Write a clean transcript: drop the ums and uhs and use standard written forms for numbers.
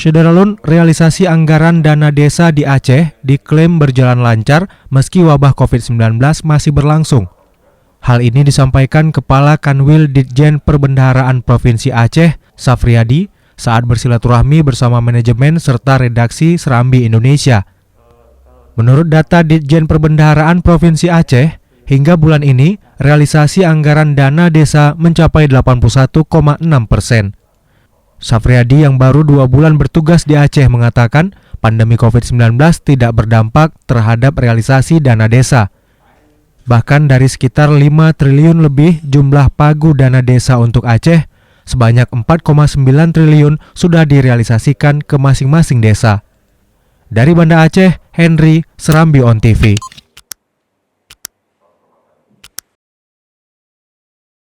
Syederalun, realisasi anggaran dana desa di Aceh diklaim berjalan lancar meski wabah COVID-19 masih berlangsung. Hal ini disampaikan Kepala Kanwil Ditjen Perbendaharaan Provinsi Aceh, Safriadi, saat bersilaturahmi bersama manajemen serta redaksi Serambi Indonesia. Menurut data Ditjen Perbendaharaan Provinsi Aceh, hingga bulan ini realisasi anggaran dana desa mencapai 81,6%. Safriadi yang baru 2 bulan bertugas di Aceh mengatakan pandemi COVID-19 tidak berdampak terhadap realisasi dana desa. Bahkan dari sekitar 5 triliun lebih jumlah pagu dana desa untuk Aceh, sebanyak 4,9 triliun sudah direalisasikan ke masing-masing desa. Dari Banda Aceh, Henry, Serambi On TV.